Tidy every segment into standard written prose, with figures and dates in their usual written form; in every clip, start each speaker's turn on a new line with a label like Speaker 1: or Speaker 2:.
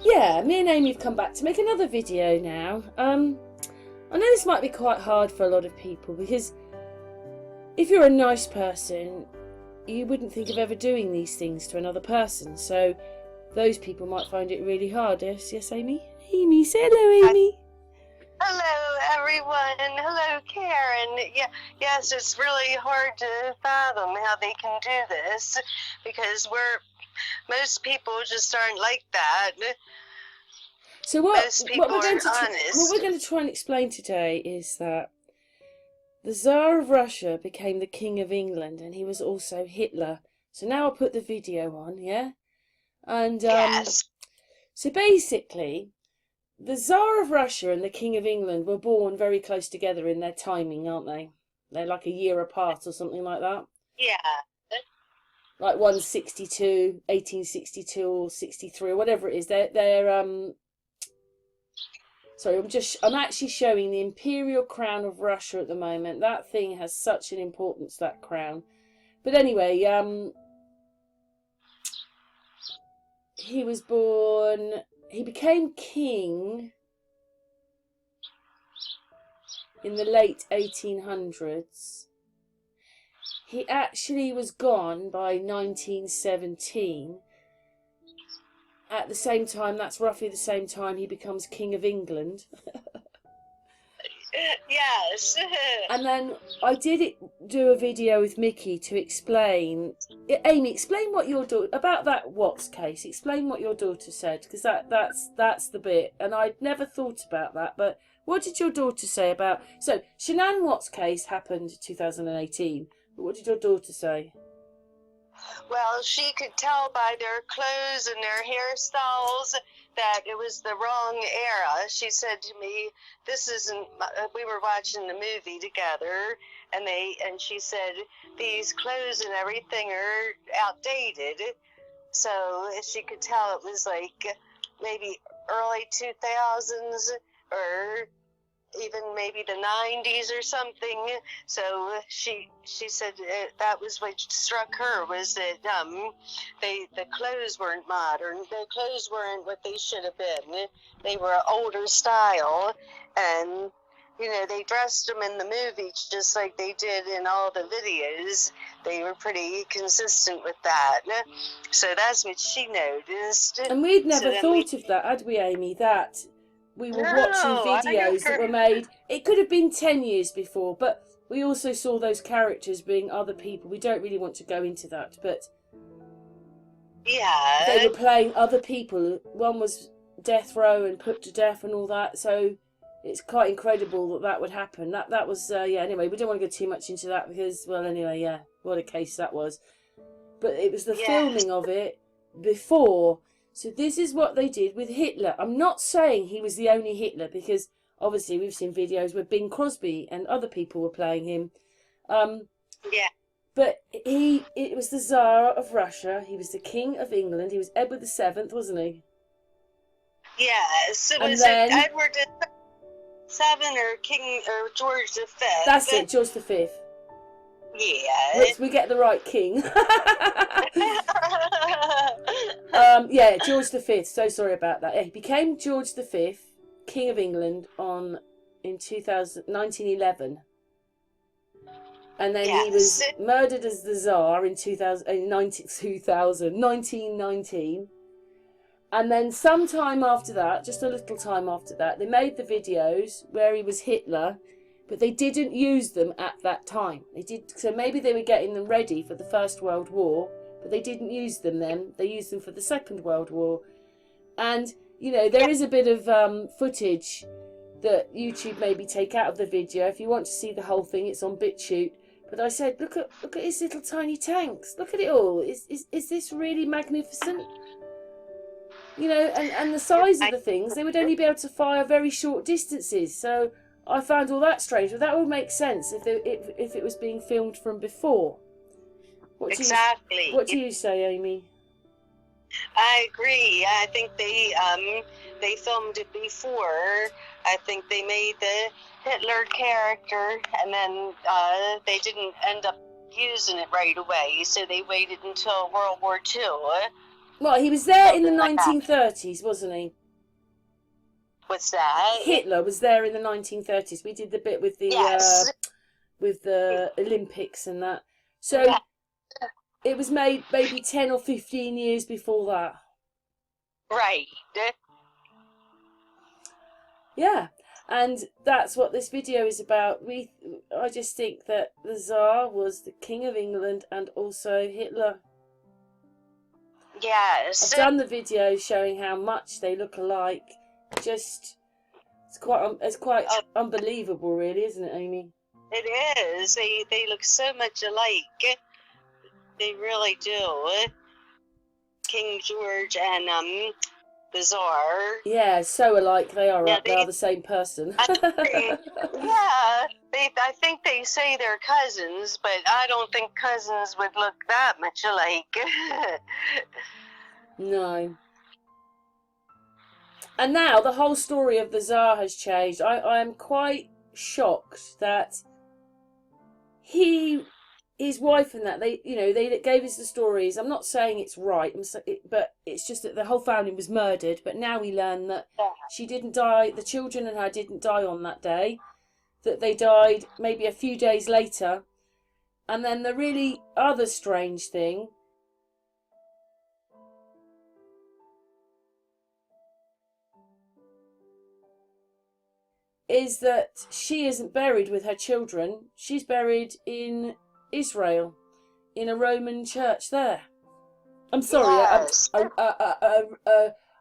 Speaker 1: Yeah, me and Amy have come back to make another video now. I know this might be quite hard for a lot of people because if you're a nice person, you wouldn't think of ever doing these things to another person. So those people might find it really hard. Yes, Amy? Amy, say hello, Amy.
Speaker 2: Hello, everyone. Hello, Karen. Yes, it's really hard to fathom how they can do this because most people just aren't like that.
Speaker 1: So what we're going
Speaker 2: honest.
Speaker 1: to try and explain today is that the Tsar of Russia became the King of England, and he was also Hitler. So now I'll put the video on, yeah? And
Speaker 2: Yes.
Speaker 1: so basically, the Tsar of Russia and the King of England were born very close together in their timing, aren't they? They're like a year apart or something like that.
Speaker 2: Yeah.
Speaker 1: Like one's 62, 1862 or 63 or whatever it is. Sorry, I'm actually showing the imperial crown of Russia at the moment. That thing has such an importance, that crown. But anyway, he became king in the late 1800s. He actually was gone by 1917. At the same time, that's roughly the same time he becomes King of England.
Speaker 2: Yes.
Speaker 1: And then I did do a video with Mickey to explain. Amy, explain what your daughter about that Watts case. Explain what your daughter said, because that's the bit, and I'd never thought about that. But what did your daughter say about? So Shanann Watts' case happened 2018. But what did your daughter say?
Speaker 2: Well, she could tell by their clothes and their hairstyles that it was the wrong era. She said to me, "This isn't." We were watching the movie together, and she said these clothes and everything are outdated. So she could tell it was like maybe early 2000s or even maybe the 90s or something. So she said that was what struck her, was that the clothes weren't modern. The clothes weren't what they should have been. They were older style, and they dressed them in the movie just like they did in all the videos. They were pretty consistent with that. So that's what she noticed.
Speaker 1: And we'd never thought of that, had we, Amy? That we were watching videos that were made. It could have been 10 years before, but we also saw those characters being other people. We don't really want to go into that, but
Speaker 2: yeah,
Speaker 1: they were playing other people. One was death row and put to death and all that. So it's quite incredible that would happen. That was Anyway, we don't want to go too much into that because, well, anyway, yeah, what a case that was. But it was the filming of it before. So this is what they did with Hitler. I'm not saying he was the only Hitler, because obviously we've seen videos where Bing Crosby and other people were playing him. But it was the Tsar of Russia. He was the King of England. He was Edward VII, wasn't he?
Speaker 2: Yes. Was it Edward VII or King or George V?
Speaker 1: That's it, George V.
Speaker 2: Yeah.
Speaker 1: Which we get the right king. George V. So sorry about that. He became George V, King of England, in 1911. And then he was murdered as the Tsar in 1919. And then sometime after that, just a little time after that, they made the videos where he was Hitler, but they didn't use them at that time. So maybe they were getting them ready for the First World War, but they didn't use them then. They used them for the Second World War. And, there is a bit of footage that YouTube maybe take out of the video. If you want to see the whole thing, it's on BitChute. But I said, look at his little tiny tanks. Look at it all. Is this really magnificent? And the size of the things, they would only be able to fire very short distances. So I found all that strange. But that would make sense if it was being filmed from before. What do you say, Amy?
Speaker 2: I agree. I think they filmed it before. I think they made the Hitler character, and then they didn't end up using it right away. So they waited until World War II.
Speaker 1: Well, he was there in the
Speaker 2: Something like that.
Speaker 1: 1930s, wasn't he?
Speaker 2: What's that?
Speaker 1: Hitler was there in the 1930s. We did the bit with
Speaker 2: Yes.
Speaker 1: the Olympics and that. So
Speaker 2: Yeah.
Speaker 1: it was made maybe 10 or 15 years before that.
Speaker 2: Right.
Speaker 1: Yeah, and that's what this video is about. I just think that the Tsar was the King of England and also Hitler.
Speaker 2: Yes.
Speaker 1: I've done the video showing how much they look alike. Just it's quite unbelievable, really, isn't it, Amy?
Speaker 2: It is. They look so much alike. They really do. King George and the Tsar.
Speaker 1: Yeah, so alike they are.
Speaker 2: Yeah,
Speaker 1: They are the same person.
Speaker 2: Yeah, I think they say they're cousins, but I don't think cousins would look that much alike.
Speaker 1: No. And now the whole story of the Tsar has changed. I am quite shocked that his wife and that, they gave us the stories. I'm not saying it's right, but it's just that the whole family was murdered. But now we learn that she didn't die, the children and her didn't die on that day, that they died maybe a few days later. And then the really other strange thing is that she isn't buried with her children. She's buried in Israel, in a Roman church there. I'm sorry,
Speaker 2: Yes.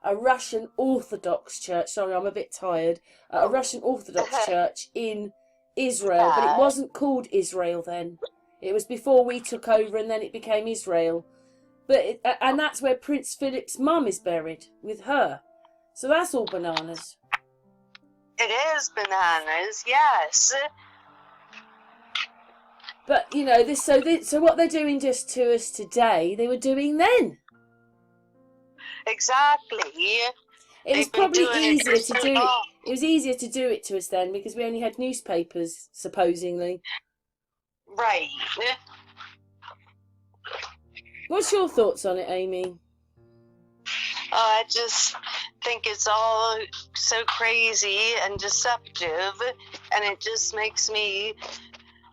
Speaker 1: a Russian Orthodox church. Sorry, I'm a bit tired. A Russian Orthodox church in Israel, but it wasn't called Israel then. It was before we took over, and then it became Israel. And that's where Prince Philip's mum is buried, with her. So that's all bananas.
Speaker 2: It is bananas, yes.
Speaker 1: But so what they're doing just to us today, they were doing then.
Speaker 2: Exactly.
Speaker 1: It was probably easier to do it. It was easier to do it to us then because we only had newspapers, supposedly.
Speaker 2: Right.
Speaker 1: What's your thoughts on it, Amy?
Speaker 2: I just think it's all so crazy and deceptive, and it just makes me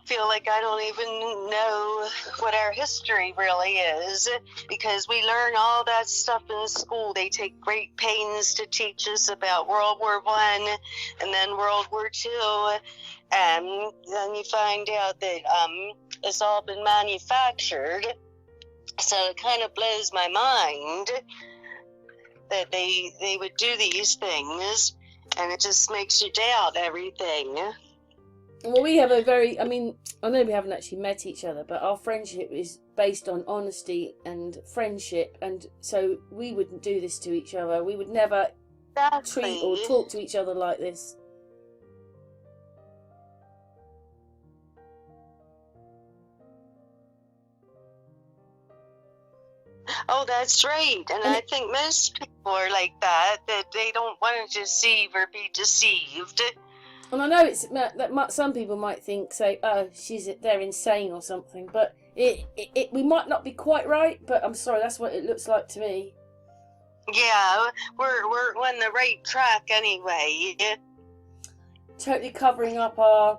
Speaker 2: feel like I don't even know what our history really is, because we learn all that stuff in school. They take great pains to teach us about World War I and then World War II, and then you find out that it's all been manufactured. So it kind of blows my mind that they would do these things, and it just makes you doubt everything.
Speaker 1: Well, we have I know we haven't actually met each other, but our friendship is based on honesty and friendship, and so we wouldn't do this to each other. We would never treat or talk to each other like this.
Speaker 2: Oh, that's right. And I think most people are like that they don't want to deceive or be deceived.
Speaker 1: And I know that some people might say, oh, they're insane or something, but we might not be quite right, but I'm sorry, that's what it looks like to me.
Speaker 2: Yeah, we're on the right track anyway.
Speaker 1: Totally covering up our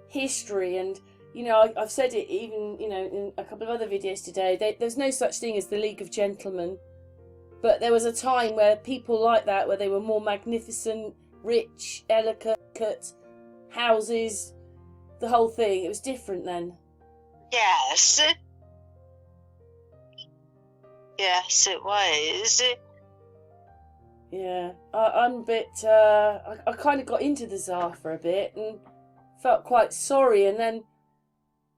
Speaker 1: history, and I've said it even in a couple of other videos today. There's no such thing as the League of Gentlemen, but there was a time where people like that, where they were more magnificent, rich, elegant, houses, the whole thing. It was different then.
Speaker 2: Yes. Yes, it was.
Speaker 1: Yeah, I'm a bit. I kind of got into the Tsar for a bit and felt quite sorry, and then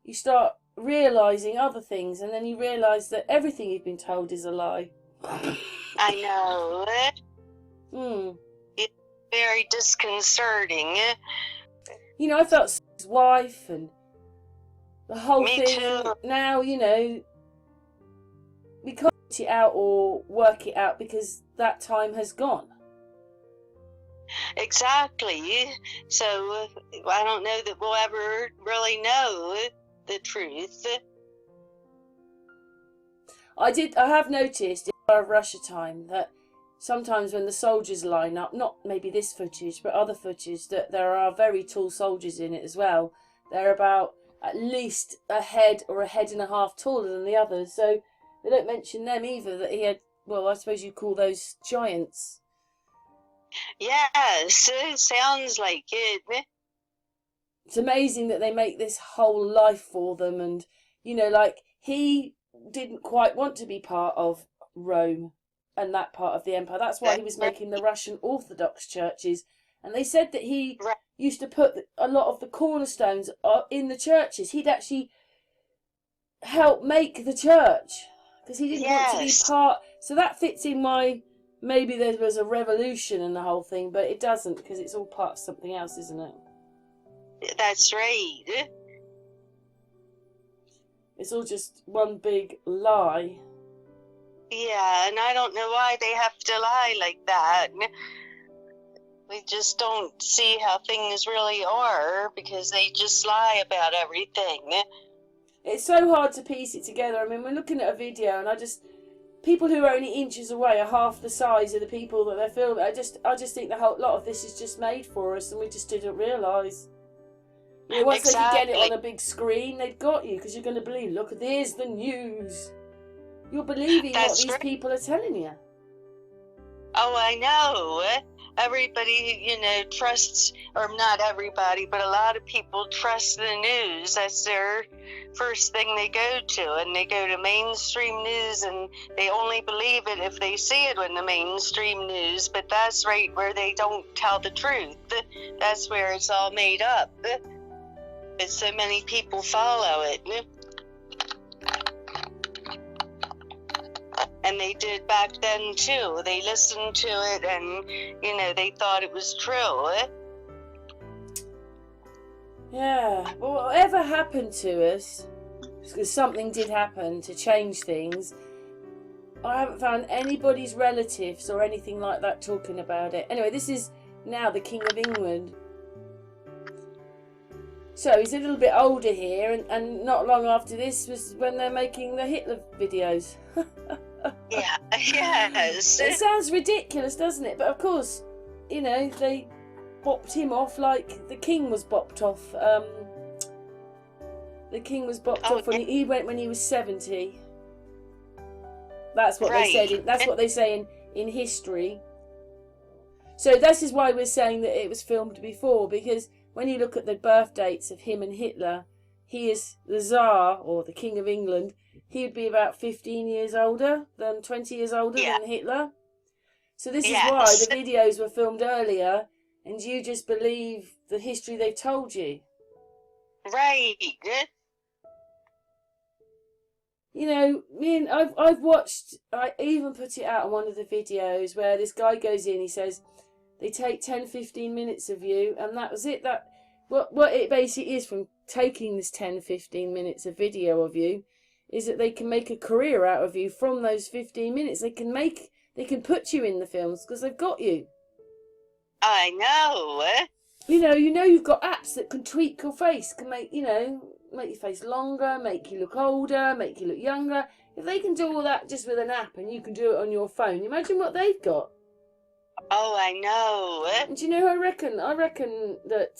Speaker 1: you start realising other things, and then you realise that everything you've been told is a lie.
Speaker 2: I know. It's very disconcerting.
Speaker 1: I felt his wife and the whole
Speaker 2: Me
Speaker 1: thing.
Speaker 2: too.
Speaker 1: Now, we can't put it out or work it out because that time has gone.
Speaker 2: Exactly. So I don't know that we'll ever really know the truth.
Speaker 1: I have noticed of Russia time that sometimes when the soldiers line up, not maybe this footage, but other footage, that there are very tall soldiers in it as well. They're about at least a head or a head and a half taller than the others. So they don't mention them either, that he had, well, I suppose you call those giants.
Speaker 2: Yes, it sounds like it.
Speaker 1: It's amazing that they make this whole life for them. And, you know, like, he didn't quite want to be part of Rome and that part of the empire. That's why he was making the Russian Orthodox churches. And they said that he used to put a lot of the cornerstones in the churches. He'd actually help make the church because he didn't want to be part. So that fits in my, maybe there was a revolution in the whole thing, but it doesn't, because it's all part of something else, isn't it?
Speaker 2: That's right.
Speaker 1: It's all just one big lie.
Speaker 2: Yeah, and I don't know why they have to lie like that. We just don't see how things really are because they just lie about everything.
Speaker 1: It's so hard to piece it together. I mean, we're looking at a video and people who are only inches away are half the size of the people that they're filming. I just think the whole lot of this is just made for us and we just didn't realise. You know, once they could get it on a big screen, they've got you because you're going to believe, look, there's the news. You're believing what these people are telling you.
Speaker 2: Oh, I know. Everybody, you know, trusts, or not everybody, but a lot of people trust the news. That's their first thing they go to. And they go to mainstream news and they only believe it if they see it in the mainstream news. But that's right where they don't tell the truth. That's where it's all made up. But so many people follow it. And they did back then too. They listened to it and, you know, they thought it was true.
Speaker 1: Yeah, well, whatever happened to us, because something did happen to change things, I haven't found anybody's relatives or anything like that talking about it. Anyway, this is now the King of England. So he's a little bit older here, and not long after this was when they're making the Hitler videos.
Speaker 2: Yeah, yes.
Speaker 1: It sounds ridiculous, doesn't it? But of course, you know, they bopped him off like the king was bopped off. The king was bopped off when he went when he was 70. That's what they said. That's what they say in history. So this is why we're saying that it was filmed before, because when you look at the birth dates of him and Hitler, he is the Tsar, or the King of England. He would be about 15 years older than 20 years older than Hitler. So this is why the videos were filmed earlier, and you just believe the history they've told you.
Speaker 2: Right.
Speaker 1: You know, I've watched, I even put it out on one of the videos where this guy goes in, he says, they take 10-15 minutes of you, and that was it. That what it basically is from taking this 10-15 minutes of video of you, is that they can make a career out of you from those 15 minutes. They can put you in the films because they've got you.
Speaker 2: I know.
Speaker 1: You know you've got apps that can tweak your face, can make your face longer, make you look older, make you look younger. If they can do all that just with an app and you can do it on your phone, imagine what they've got.
Speaker 2: Oh, I know.
Speaker 1: And do you know who I reckon? I reckon that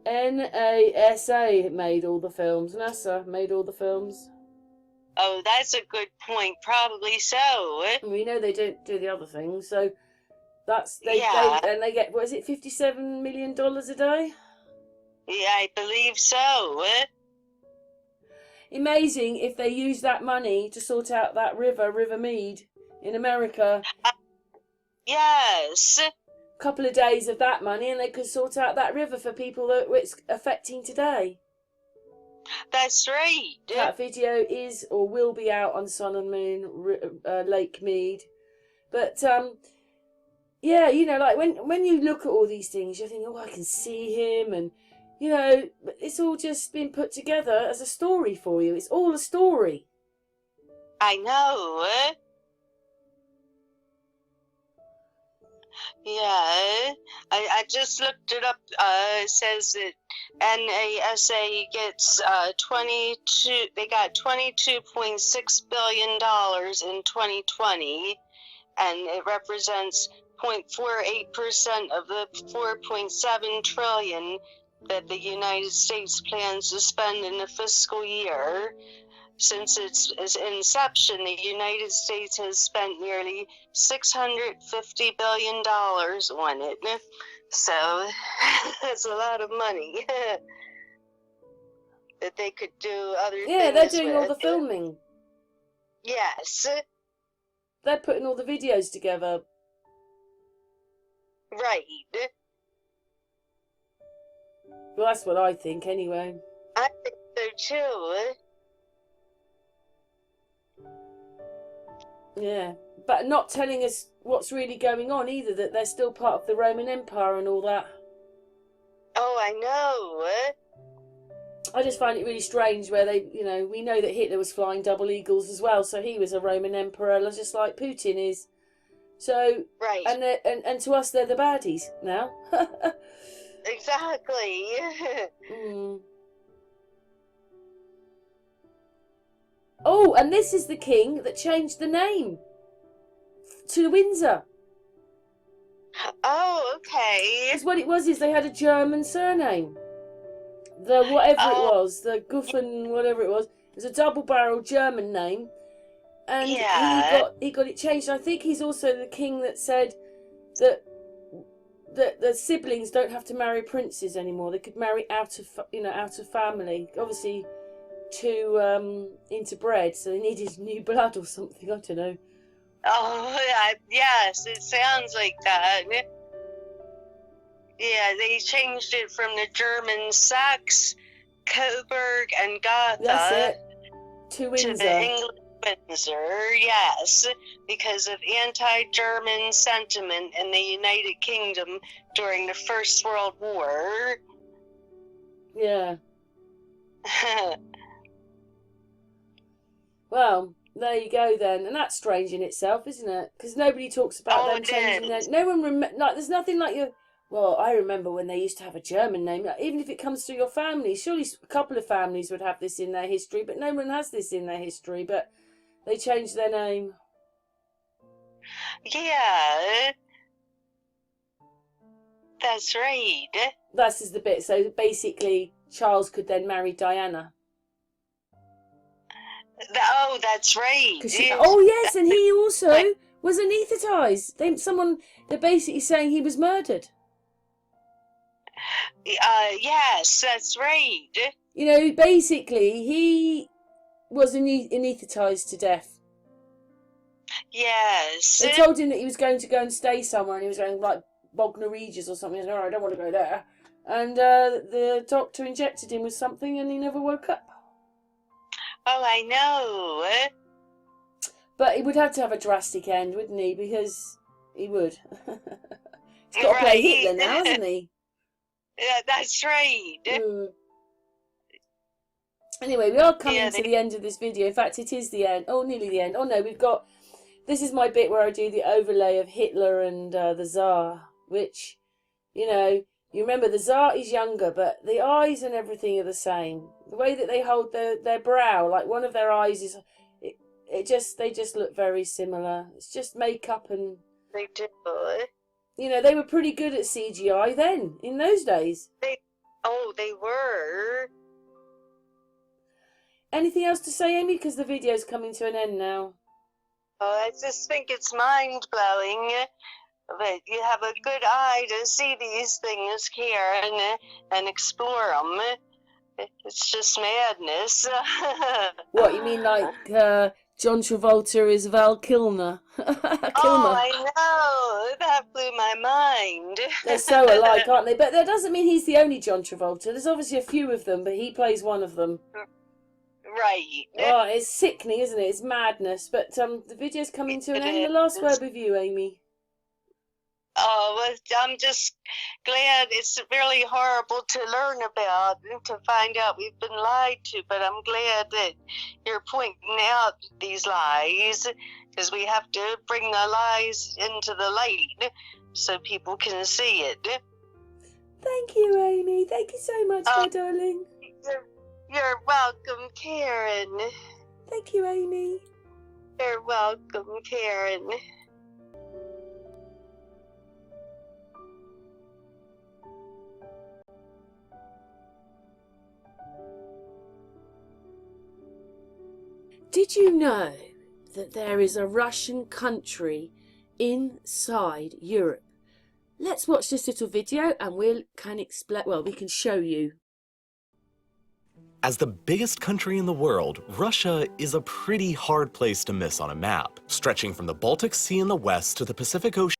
Speaker 1: NASA made all the films. NASA made all the films.
Speaker 2: Oh, that's a good point. Probably so.
Speaker 1: We know they don't do the other things, so that's they get, what is it, $57 million a day?
Speaker 2: Yeah, I believe so.
Speaker 1: Amazing if they use that money to sort out that River Mead in America.
Speaker 2: Yes.
Speaker 1: A couple of days of that money and they could sort out that river for people that it's affecting today.
Speaker 2: That's right.
Speaker 1: That video is or will be out on Sun and Moon, Lake Mead. But yeah, you know, like when you look at all these things, you're thinking, oh, I can see him, and you know, it's all just been put together as a story for you. It's all a story.
Speaker 2: I know. Yeah, I just looked it up. It says that NASA gets 22. They got $22.6 billion in 2020, and it represents 0.48% of the 4.7 trillion that the United States plans to spend in the fiscal year. Since its inception, the United States has spent nearly $650 billion on it. So that's a lot of money that they could do other
Speaker 1: Yeah,
Speaker 2: things
Speaker 1: they're doing all
Speaker 2: with.
Speaker 1: the filming.
Speaker 2: Yes,
Speaker 1: They're putting all the videos together.
Speaker 2: right.
Speaker 1: Well, that's what I think, anyway.
Speaker 2: I think so too.
Speaker 1: Yeah, but not telling us what's really going on either, that they're still part of the Roman Empire and all that.
Speaker 2: Oh, I know.
Speaker 1: I just find it really strange where they, you know, we know that Hitler was flying double eagles as well, so he was a Roman emperor just like Putin is. So,
Speaker 2: Right.
Speaker 1: and to us they're the baddies now.
Speaker 2: Exactly.
Speaker 1: Mm. Oh, and this is the king that changed the name to Windsor.
Speaker 2: Oh, okay.
Speaker 1: Because what it was is they had a German surname. The whatever it was, the Guffen, whatever it was a double-barreled German name, and
Speaker 2: Yeah.
Speaker 1: he got it changed. I think he's also the king that said that the siblings don't have to marry princes anymore. They could marry out of family. Obviously, too interbred, so they needed new blood or something. I don't know.
Speaker 2: Oh, yes, it sounds like that. Yeah, they changed it from the German Saxe, Coburg, and Gotha
Speaker 1: That's it. To Windsor.
Speaker 2: to the English Windsor, yes, because of anti-German sentiment in the United Kingdom during the First World War.
Speaker 1: Yeah. Well, there you go then, and that's strange in itself, isn't it? Because nobody talks about them changing their. No one like. There's nothing like your. Well, I remember when they used to have a German name. Like, even if it comes through your family, surely a couple of families would have this in their history, but no one has this in their history. But they changed their name.
Speaker 2: Yeah, that's right.
Speaker 1: This is the bit. So basically, Charles could then marry Diana.
Speaker 2: Oh, that's right.
Speaker 1: Oh yes, and he also was anaesthetised. They're basically saying he was murdered.
Speaker 2: Yes, that's right.
Speaker 1: You know, basically he was anaesthetised to death.
Speaker 2: Yes.
Speaker 1: They told him that he was going to go and stay somewhere, and he was going like Bognor Regis or something. He said, "Oh, I don't want to go there." And the doctor injected him with something, and he never woke up.
Speaker 2: Oh, I know.
Speaker 1: But he would have to have a drastic end, wouldn't he? Because he would. He's got to play Hitler now, hasn't he?
Speaker 2: Yeah, that's right.
Speaker 1: Mm. Anyway, we are coming to the end of this video. In fact, it is the end. Oh, nearly the end. Oh, no, we've got... This is my bit where I do the overlay of Hitler and the Tsar, which, you know, you remember the Tsar is younger, but the eyes and everything are the same. The way that they hold their brow, like one of their eyes is... they just look very similar. It's just makeup and...
Speaker 2: They do.
Speaker 1: You know, they were pretty good at CGI then, in those days.
Speaker 2: They were.
Speaker 1: Anything else to say, Amy? Because the video's coming to an end now.
Speaker 2: Oh, I just think it's mind-blowing that you have a good eye to see these things here and explore them. It's just madness.
Speaker 1: What, you mean like John Travolta is Val Kilmer?
Speaker 2: Oh, I know. That blew my mind.
Speaker 1: They're so alike, aren't they? But that doesn't mean he's the only John Travolta. There's obviously a few of them, but he plays one of them.
Speaker 2: Right.
Speaker 1: Oh, it's sickening, isn't it? It's madness. But the video's coming to an end. The last word with you, Amy.
Speaker 2: Oh, well, I'm just glad. It's really horrible to learn about and to find out we've been lied to, but I'm glad that you're pointing out these lies, because we have to bring the lies into the light so people can see it.
Speaker 1: Thank you, Amy. Thank you so much, my darling.
Speaker 2: You're welcome, Karen.
Speaker 1: Thank you, Amy.
Speaker 2: You're welcome, Karen.
Speaker 1: Did you know that there is a Russian country inside Europe? Let's watch this little video and we can show you.
Speaker 3: As the biggest country in the world, Russia is a pretty hard place to miss on a map. Stretching from the Baltic Sea in the west to the Pacific Ocean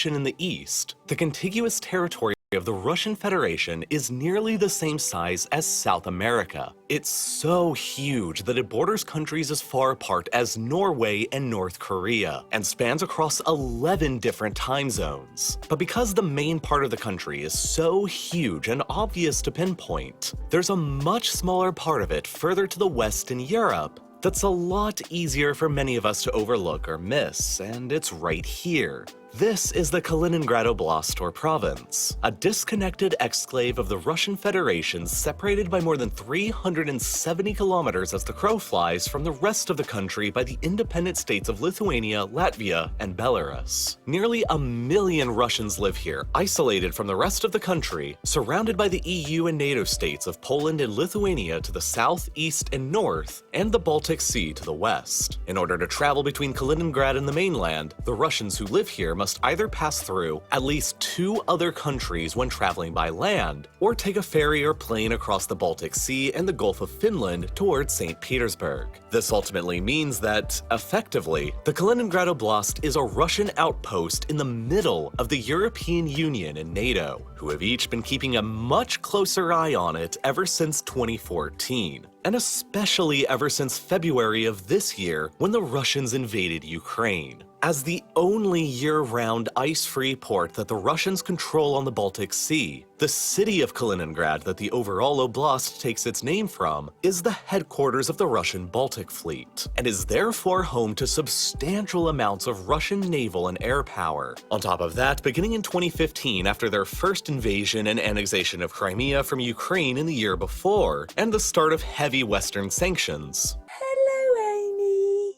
Speaker 3: in the east, the contiguous territory of the Russian Federation is nearly the same size as South America. It's so huge that it borders countries as far apart as Norway and North Korea, and spans across 11 different time zones. But because the main part of the country is so huge and obvious to pinpoint, there's a much smaller part of it further to the west in Europe that's a lot easier for many of us to overlook or miss, and it's right here. This is the Kaliningrad Oblast or province, a disconnected exclave of the Russian Federation separated by more than 370 kilometers as the crow flies from the rest of the country by the independent states of Lithuania, Latvia, and Belarus. Nearly 1 million Russians live here, isolated from the rest of the country, surrounded by the EU and NATO states of Poland and Lithuania to the south, east, and north, and the Baltic Sea to the west. In order to travel between Kaliningrad and the mainland, the Russians who live here must either pass through at least 2 other countries when traveling by land, or take a ferry or plane across the Baltic Sea and the Gulf of Finland towards St. Petersburg. This ultimately means that, effectively, the Kaliningrad Oblast is a Russian outpost in the middle of the European Union and NATO, who have each been keeping a much closer eye on it ever since 2014. And especially ever since February of this year when the Russians invaded Ukraine. As the only year-round ice-free port that the Russians control on the Baltic Sea, the city of Kaliningrad that the overall oblast takes its name from is the headquarters of the Russian Baltic Fleet, and is therefore home to substantial amounts of Russian naval and air power. On top of that, beginning in 2015 after their first invasion and annexation of Crimea from Ukraine in the year before, and the start of heavy Western sanctions.
Speaker 1: Hello, Amy.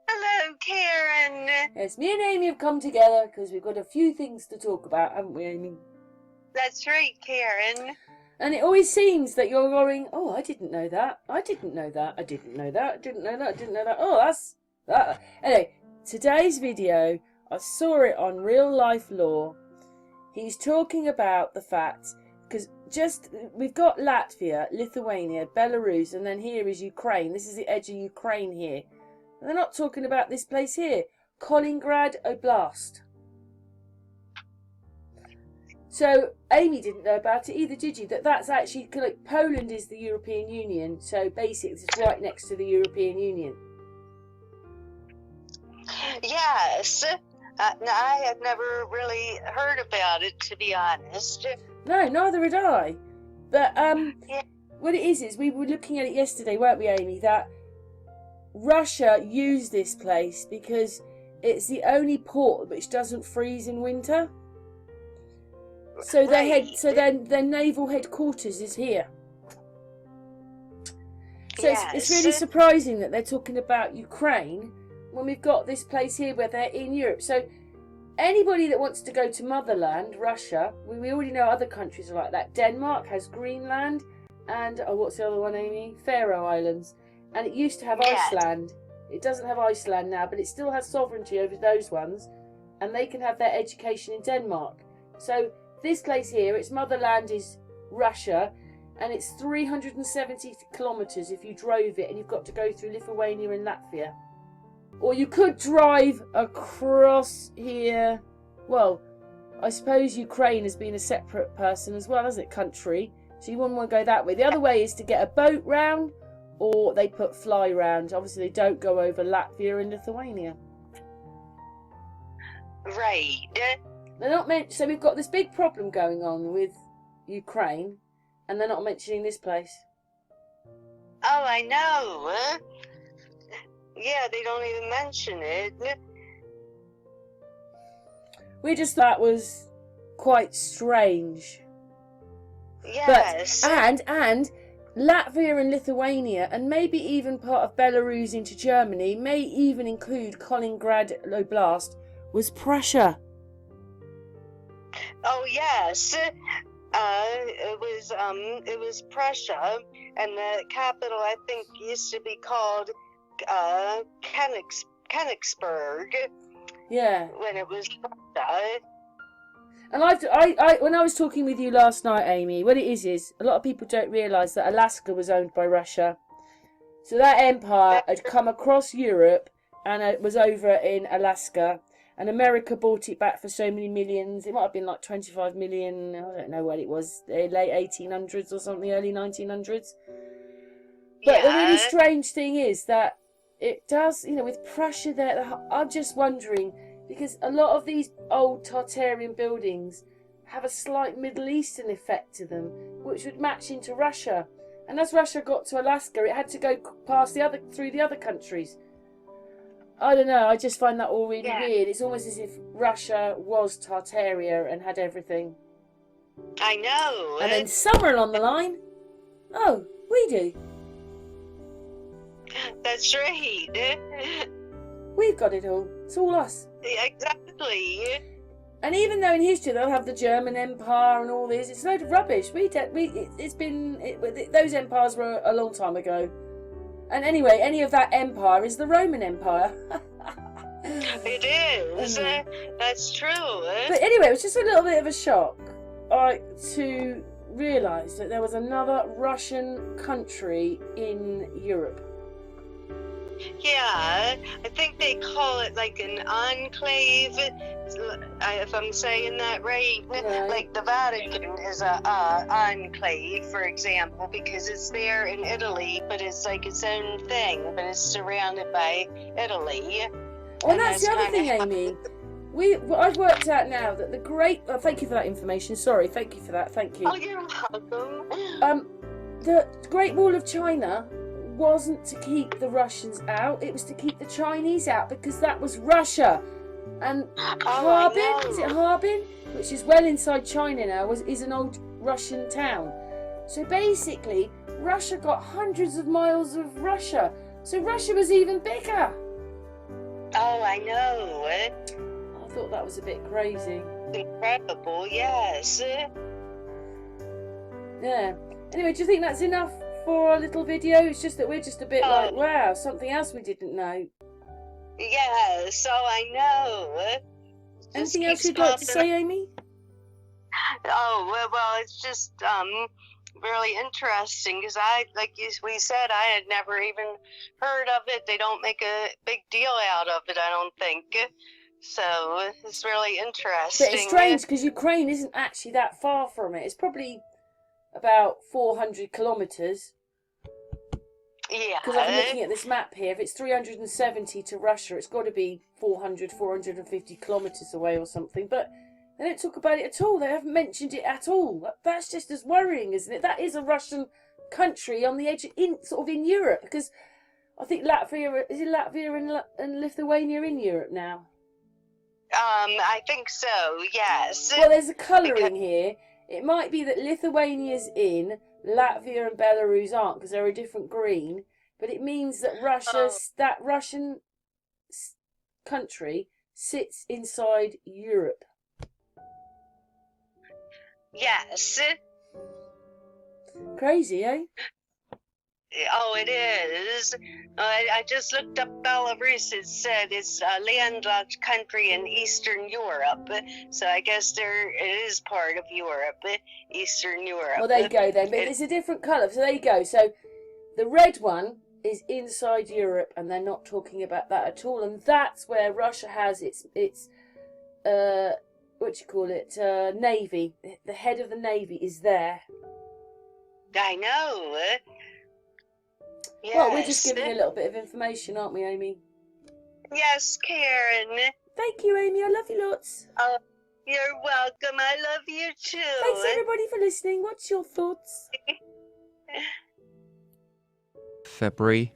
Speaker 2: Hello, Karen.
Speaker 1: Yes, me and Amy have come together because we've got a few things to talk about, haven't we, Amy?
Speaker 2: That's right, Karen.
Speaker 1: And it always seems that you're going, oh, I didn't know that. I didn't know that. I didn't know that. I didn't know that. I didn't know that. Oh, that's that. Anyway, today's video, I saw it on Real Life Law. He's talking about the fact, because we've got Latvia, Lithuania, Belarus, and then here is Ukraine. This is the edge of Ukraine here. And they're not talking about this place here, Kaliningrad Oblast. So Amy didn't know about it either, did you? That's actually, like, Poland is the European Union, so basically it's right next to the European Union.
Speaker 2: Yes. I had never really heard about it, to be honest.
Speaker 1: No, neither had I. But
Speaker 2: Yeah.
Speaker 1: what it is we were looking at it yesterday, weren't we, Amy? That Russia used this place because it's the only port which doesn't freeze in winter. So their naval headquarters is here. So
Speaker 2: Yes.
Speaker 1: it's really surprising that they're talking about Ukraine when we've got this place here where they're in Europe. So anybody that wants to go to motherland, Russia, we already know other countries are like that. Denmark has Greenland and, what's the other one, Amy? Faroe Islands. And it used to have Iceland. It doesn't have Iceland now, but it still has sovereignty over those ones. And they can have their education in Denmark. So this place here, its motherland is Russia, and it's 370 kilometres if you drove it, and you've got to go through Lithuania and Latvia. Or you could drive across here. Well, I suppose Ukraine has been a separate person as well, hasn't it, country? So you wouldn't want to go that way. The other way is to get a boat round, or they put fly round. Obviously, they don't go over Latvia and Lithuania.
Speaker 2: Right.
Speaker 1: They're not meant. So we've got this big problem going on with Ukraine, and they're not mentioning this place.
Speaker 2: Oh, I know. Yeah, they don't even mention it.
Speaker 1: we just thought was quite strange.
Speaker 2: Yes.
Speaker 1: But, and Latvia and Lithuania, and maybe even part of Belarus into Germany, may even include Kaliningrad Oblast, was Prussia.
Speaker 2: Oh yes, it was Prussia, and the capital I think used to be called Königsberg.
Speaker 1: Yeah.
Speaker 2: When it was Prussia.
Speaker 1: And I when I was talking with you last night, Amy, what it is a lot of people don't realise that Alaska was owned by Russia. So that empire had come across Europe and it was over in Alaska. And America bought it back for so many millions. It might have been like 25 million. I don't know what it was. Late 1800s or something, early 1900s. But the really strange thing is that it does, with Prussia there, I'm just wondering, because a lot of these old Tartarian buildings have a slight Middle Eastern effect to them, which would match into Russia. And as Russia got to Alaska, it had to go past through the other countries. I don't know, I just find that all really weird. It's almost as if Russia was Tartaria and had everything.
Speaker 2: I know.
Speaker 1: And then somewhere along the line, oh, we do.
Speaker 2: That's right.
Speaker 1: We've got it all. It's all us.
Speaker 2: Exactly.
Speaker 1: And even though in history they'll have the German Empire and all this, it's a load of rubbish. Those empires were a long time ago. And anyway, any of that empire is the Roman Empire.
Speaker 2: It is. That's true.
Speaker 1: But anyway, it was just a little bit of a shock to realise that there was another Russian country in Europe.
Speaker 2: Yeah, I think they call it like an enclave, if I'm saying that right. Like the Vatican is a enclave, for example, because it's there in Italy, but it's like its own thing, but it's surrounded by Italy.
Speaker 1: Well, and that's the other thing, Amy. I've worked out now that the great... thank you for that information. Sorry, thank you for that. Thank you.
Speaker 2: Oh, you're welcome.
Speaker 1: The Great Wall of China wasn't to keep the Russians out, it was to keep the Chinese out, because that was Russia. And Harbin, is it Harbin, which is well inside China now, is an old Russian town. So basically Russia got hundreds of miles of Russia, so Russia was even bigger.
Speaker 2: Oh, I know.
Speaker 1: I thought that was a bit crazy.
Speaker 2: Incredible, yes.
Speaker 1: Yeah. Anyway, do you think that's enough for our little video? It's just that we're just a bit like, wow, something else we didn't know.
Speaker 2: Yeah, so I know.
Speaker 1: Anything else you'd like to say, Amy?
Speaker 2: Oh, well, it's just really interesting, because we said, I had never even heard of it. They don't make a big deal out of it, I don't think. So it's really interesting.
Speaker 1: But it's strange, because Ukraine isn't actually that far from it. It's probably about 400 kilometres.
Speaker 2: Yeah.
Speaker 1: Because I'm looking at this map here. If it's 370 to Russia, it's got to be 450 kilometres away or something. But they don't talk about it at all. They haven't mentioned it at all. That's just as worrying, isn't it? That is a Russian country on the edge, sort of in Europe. Because I think Latvia and Lithuania in Europe now?
Speaker 2: I think so, yes.
Speaker 1: Well, there's a colouring here. It might be that Lithuania's in, Latvia and Belarus aren't, because they're a different green. But it means that that Russian country sits inside Europe.
Speaker 2: Yes.
Speaker 1: Crazy, eh?
Speaker 2: Oh, it is. I just looked up Belarus. It said it's a landlocked country in Eastern Europe. So I guess it is part of Europe, Eastern Europe.
Speaker 1: Well, there you go then. But it's a different colour. So there you go. So the red one is inside Europe, and they're not talking about that at all. And that's where Russia has its navy. The head of the navy is there.
Speaker 2: I know. Yes.
Speaker 1: Well, we're just giving you a little bit of information, aren't we, Amy?
Speaker 2: Yes, Karen.
Speaker 1: Thank you, Amy. I love you lots.
Speaker 2: Oh, you're welcome. I love you too.
Speaker 1: Thanks, everybody, for listening. What's your thoughts?
Speaker 4: February,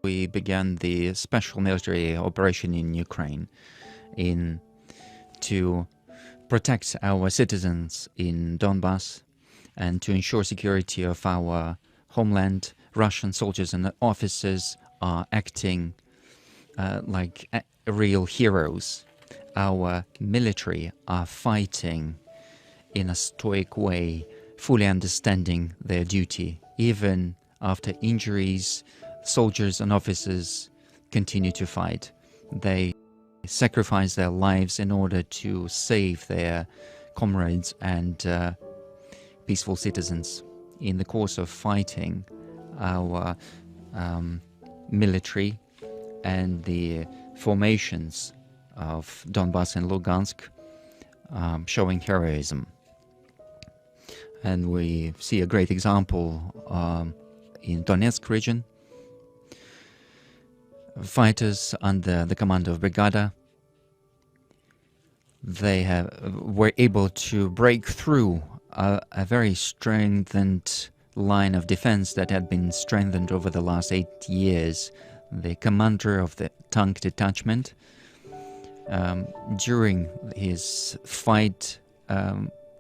Speaker 4: we began the special military operation in Ukraine to protect our citizens in Donbass and to ensure security of our homeland. Russian soldiers and officers are acting like real heroes. Our military are fighting in a stoic way, fully understanding their duty. Even after injuries, soldiers and officers continue to fight. They sacrifice their lives in order to save their comrades and peaceful citizens. In the course of fighting, our military and the formations of Donbass and Lugansk showing heroism. And we see a great example in Donetsk region. Fighters under the command of Brigada, they were able to break through a very strengthened line of defense that had been strengthened over the last 8 years. The commander of the tank detachment, during his fight,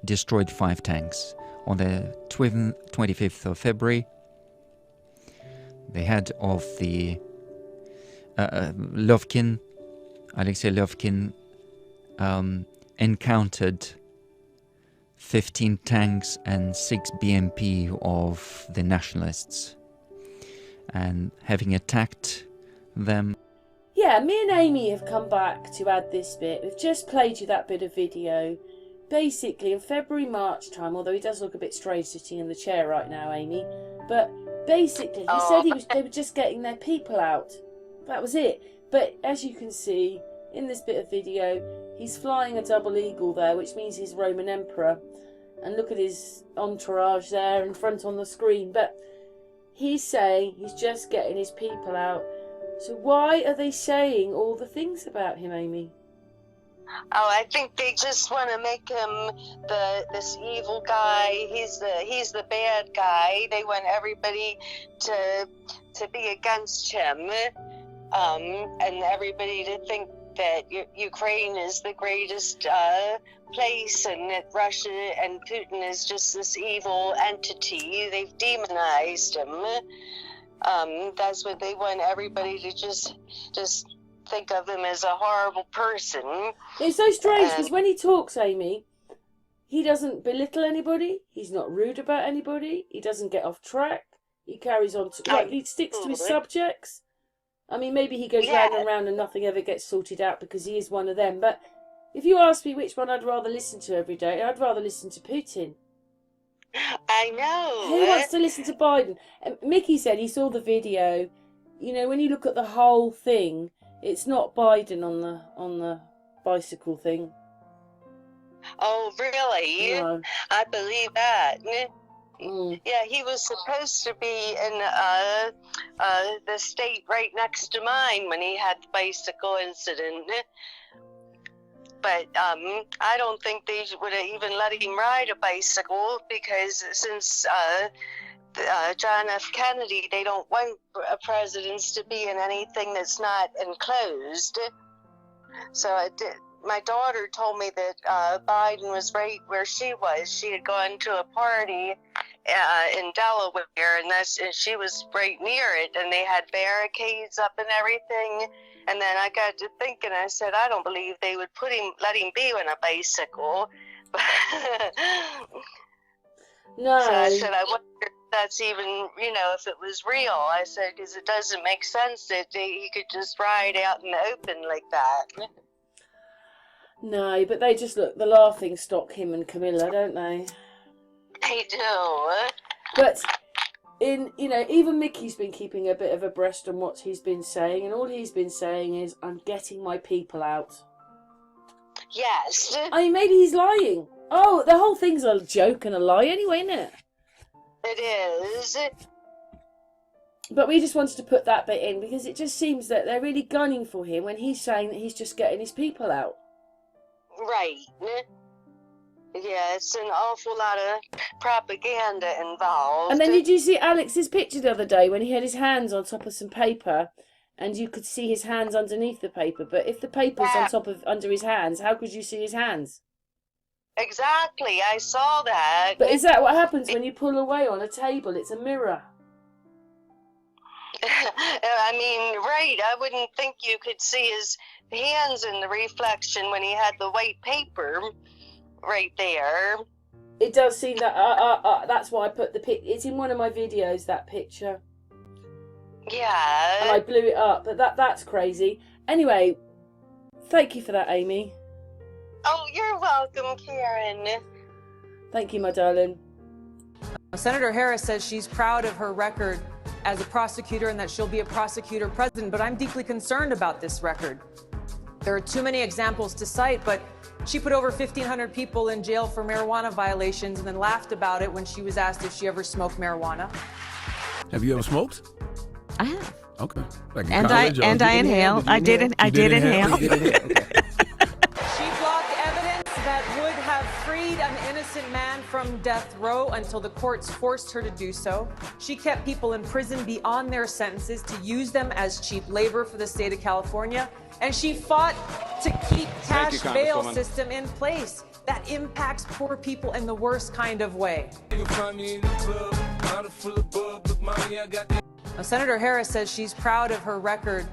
Speaker 4: destroyed 5 tanks. On the 25th of February, the head of the Alexei Lovkin, encountered 15 tanks and 6 BMP of the nationalists, and having attacked them.
Speaker 1: Yeah, me and Amy have come back to add this bit. We've just played you that bit of video. Basically, in February-March time, although he does look a bit strange sitting in the chair right now, Amy, but basically he said they were just getting their people out. That was it. But as you can see in this bit of video, he's flying a double eagle there, which means he's Roman Emperor. And look at his entourage there in front on the screen. But he's saying he's just getting his people out. So why are they saying all the things about him, Amy?
Speaker 2: Oh, I think they just want to make him this evil guy. He's the bad guy. They want everybody to be against him, and everybody to think that Ukraine is the greatest place, and that Russia and Putin is just this evil entity. They've demonized him. That's what they want everybody to just think of him as a horrible person.
Speaker 1: It's so strange because when he talks, Amy, he doesn't belittle anybody. He's not rude about anybody. He doesn't get off track. He carries on he sticks to his subjects. I mean, maybe he goes round and round and nothing ever gets sorted out because he is one of them. But if you ask me which one I'd rather listen to every day, I'd rather listen to Putin.
Speaker 2: I know.
Speaker 1: Who wants to listen to Biden? And Mickey said he saw the video. You know, when you look at the whole thing, it's not Biden on the bicycle thing.
Speaker 2: Oh, really?
Speaker 1: No.
Speaker 2: I believe that.
Speaker 1: Mm.
Speaker 2: Yeah, he was supposed to be in the state right next to mine when he had the bicycle incident. But I don't think they would have even let him ride a bicycle because since John F. Kennedy, they don't want presidents to be in anything that's not enclosed. So my daughter told me that Biden was right where she was. She had gone to a party in Delaware, and she was right near it, and they had barricades up and everything. And then I got to thinking, I said, I don't believe they would let him be on a bicycle.
Speaker 1: No.
Speaker 2: So I said, I wonder if that's even, if it was real. I said, because it doesn't make sense that he could just ride out in the open like that.
Speaker 1: No, but they just the laughing stock, him and Camilla, don't they?
Speaker 2: They do.
Speaker 1: But even Mickey's been keeping a bit of abreast on what he's been saying, and all he's been saying is, I'm getting my people out.
Speaker 2: Yes.
Speaker 1: I mean, maybe he's lying. Oh, the whole thing's a joke and a lie anyway, isn't it?
Speaker 2: It is.
Speaker 1: But we just wanted to put that bit in because it just seems that they're really gunning for him when he's saying that he's just getting his people out.
Speaker 2: Right. Yeah, it's an awful lot of propaganda involved.
Speaker 1: And then did you see Alex's picture the other day when he had his hands on top of some paper and you could see his hands underneath the paper. But if the paper's on top of under his hands, how could you see his hands?
Speaker 2: Exactly, I saw that.
Speaker 1: But is that what happens when you pull away on a table? It's a mirror.
Speaker 2: I mean, right, I wouldn't think you could see his hands in the reflection when he had the white paper right there.
Speaker 1: It does seem that, that's why I put the pic. It's in one of my videos, that picture.
Speaker 2: Yeah.
Speaker 1: And I blew it up, but that's crazy. Anyway, thank you for that, Amy.
Speaker 2: Oh, you're welcome, Karen.
Speaker 1: Thank you, my darling.
Speaker 5: Senator Harris says she's proud of her record as a prosecutor and that she'll be a prosecutor president, but I'm deeply concerned about this record. There are too many examples to cite, but she put over 1,500 people in jail for marijuana violations and then laughed about it when she was asked if she ever smoked marijuana.
Speaker 6: Have you ever smoked?
Speaker 7: I have.
Speaker 6: Okay. Like in
Speaker 7: And
Speaker 6: college,
Speaker 7: I inhale. I did inhale.
Speaker 6: You did inhale?
Speaker 5: She blocked evidence that would have freed an innocent man from death row until the courts forced her to do so. She kept people in prison beyond their sentences to use them as cheap labor for the state of California. And she fought to keep cash bail system in place that impacts poor people in the worst kind of way. Now, Senator Harris says she's proud of her record